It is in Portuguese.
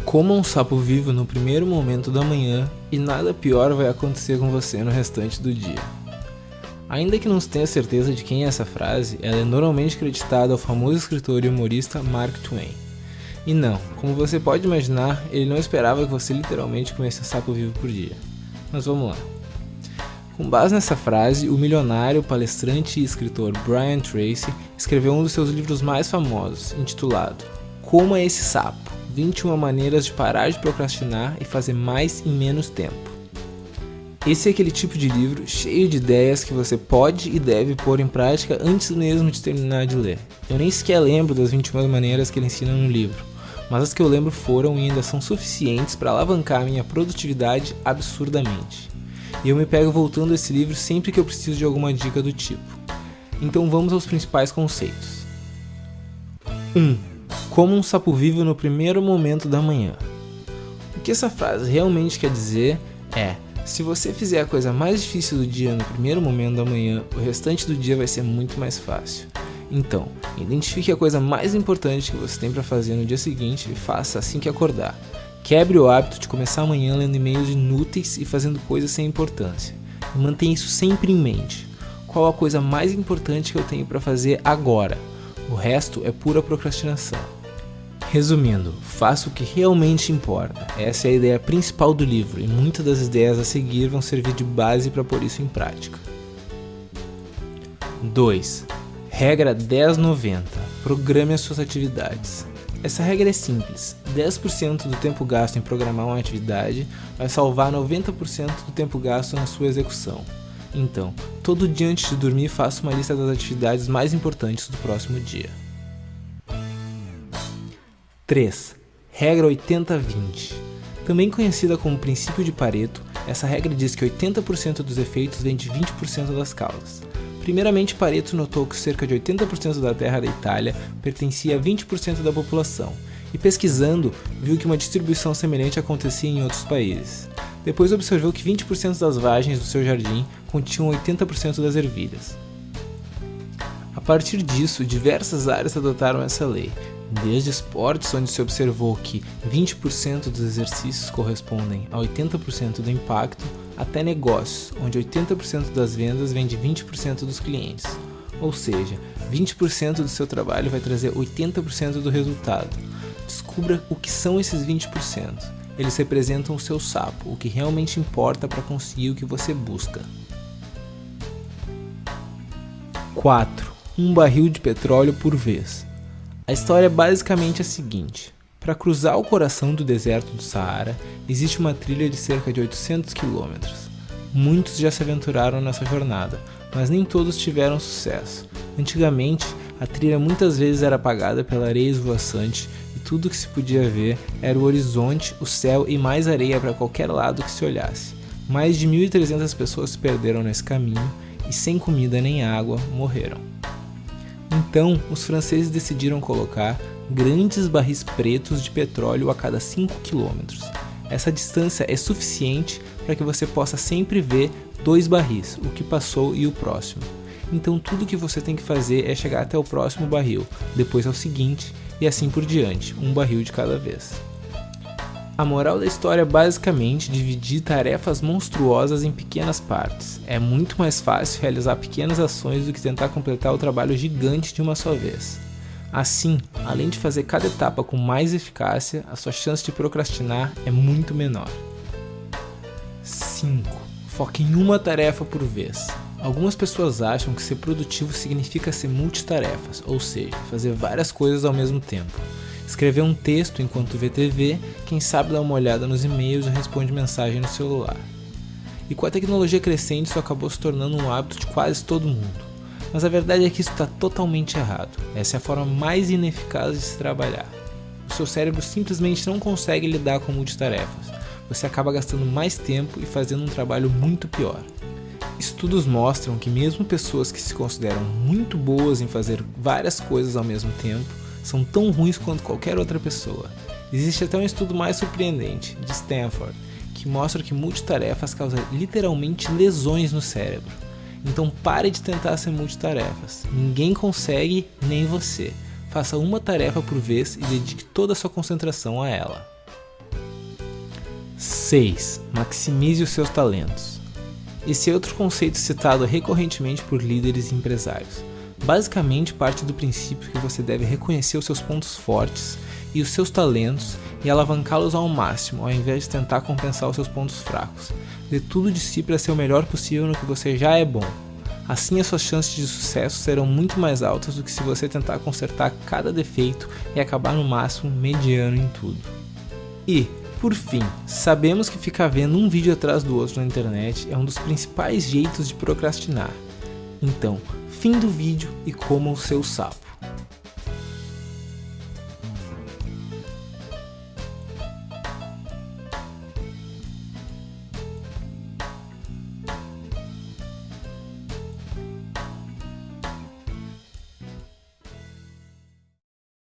Coma um sapo vivo no primeiro momento da manhã e nada pior vai acontecer com você no restante do dia. Ainda que não se tenha certeza de quem é essa frase, ela é normalmente creditada ao famoso escritor e humorista Mark Twain. E não, como você pode imaginar, ele não esperava que você literalmente comesse um sapo vivo por dia. Mas vamos lá. Com base nessa frase, o milionário, palestrante e escritor Brian Tracy escreveu um dos seus livros mais famosos, intitulado Coma esse sapo, 21 maneiras de parar de procrastinar e fazer mais em menos tempo. Esse é aquele tipo de livro cheio de ideias que você pode e deve pôr em prática antes mesmo de terminar de ler. Eu nem sequer lembro das 21 maneiras que ele ensina no livro, mas as que eu lembro foram e ainda são suficientes para alavancar minha produtividade absurdamente. E eu me pego voltando a esse livro sempre que eu preciso de alguma dica do tipo. Então vamos aos principais conceitos. 1. Coma um sapo vivo no primeiro momento da manhã. O que essa frase realmente quer dizer é: se você fizer a coisa mais difícil do dia no primeiro momento da manhã, o restante do dia vai ser muito mais fácil. Então, identifique a coisa mais importante que você tem para fazer no dia seguinte e faça assim que acordar. Quebre o hábito de começar a manhã lendo e-mails inúteis e fazendo coisas sem importância. E mantenha isso sempre em mente. Qual a coisa mais importante que eu tenho para fazer agora? O resto é pura procrastinação. Resumindo, faça o que realmente importa. Essa é a ideia principal do livro e muitas das ideias a seguir vão servir de base para pôr isso em prática. 2. Regra 10-90. Programe as suas atividades. Essa regra é simples. 10% do tempo gasto em programar uma atividade vai salvar 90% do tempo gasto na sua execução. Então, todo dia antes de dormir, faça uma lista das atividades mais importantes do próximo dia. 3. Regra 80-20. Também conhecida como princípio de Pareto, essa regra diz que 80% dos efeitos vem de 20% das causas. Primeiramente, Pareto notou que cerca de 80% da terra da Itália pertencia a 20% da população, e pesquisando, viu que uma distribuição semelhante acontecia em outros países. Depois observou que 20% das vagens do seu jardim continham 80% das ervilhas. A partir disso, diversas áreas adotaram essa lei, desde esportes, onde se observou que 20% dos exercícios correspondem a 80% do impacto, até negócios, onde 80% das vendas vem de 20% dos clientes. Ou seja, 20% do seu trabalho vai trazer 80% do resultado. Descubra o que são esses 20%. Eles representam o seu sapo, o que realmente importa para conseguir o que você busca. 4. Um barril de petróleo por vez. A história é basicamente a seguinte: para cruzar o coração do deserto do Saara, existe uma trilha de cerca de 800 km. Muitos já se aventuraram nessa jornada, mas nem todos tiveram sucesso. Antigamente, a trilha muitas vezes era apagada pela areia esvoaçante e tudo que se podia ver era o horizonte, o céu e mais areia para qualquer lado que se olhasse. Mais de 1.300 pessoas se perderam nesse caminho e, sem comida nem água, morreram. Então, os franceses decidiram colocar grandes barris pretos de petróleo a cada 5 km. Essa distância é suficiente para que você possa sempre ver 2 barris, o que passou e o próximo. Então tudo que você tem que fazer é chegar até o próximo barril, depois ao seguinte e assim por diante, um barril de cada vez. A moral da história é basicamente dividir tarefas monstruosas em pequenas partes. É muito mais fácil realizar pequenas ações do que tentar completar o trabalho gigante de uma só vez. Assim, além de fazer cada etapa com mais eficácia, a sua chance de procrastinar é muito menor. 5. Foque em uma tarefa por vez. Algumas pessoas acham que ser produtivo significa ser multitarefas, ou seja, fazer várias coisas ao mesmo tempo. Escrever um texto enquanto vê TV, quem sabe dá uma olhada nos e-mails ou responde mensagem no celular. E com a tecnologia crescente, isso acabou se tornando um hábito de quase todo mundo. Mas a verdade é que isso está totalmente errado. Essa é a forma mais ineficaz de se trabalhar. O seu cérebro simplesmente não consegue lidar com multitarefas. Você acaba gastando mais tempo e fazendo um trabalho muito pior. Estudos mostram que mesmo pessoas que se consideram muito boas em fazer várias coisas ao mesmo tempo, são tão ruins quanto qualquer outra pessoa. Existe até um estudo mais surpreendente, de Stanford, que mostra que multitarefas causam literalmente lesões no cérebro. Então pare de tentar ser multitarefas. Ninguém consegue, nem você. Faça uma tarefa por vez e dedique toda a sua concentração a ela. 6. Maximize os seus talentos. Esse é outro conceito citado recorrentemente por líderes e empresários. Basicamente parte do princípio que você deve reconhecer os seus pontos fortes e os seus talentos e alavancá-los ao máximo, ao invés de tentar compensar os seus pontos fracos. Dê tudo de si para ser o melhor possível no que você já é bom. Assim as suas chances de sucesso serão muito mais altas do que se você tentar consertar cada defeito e acabar no máximo mediano em tudo. E, por fim, sabemos que ficar vendo um vídeo atrás do outro na internet é um dos principais jeitos de procrastinar. Então, fim do vídeo e coma o seu sapo.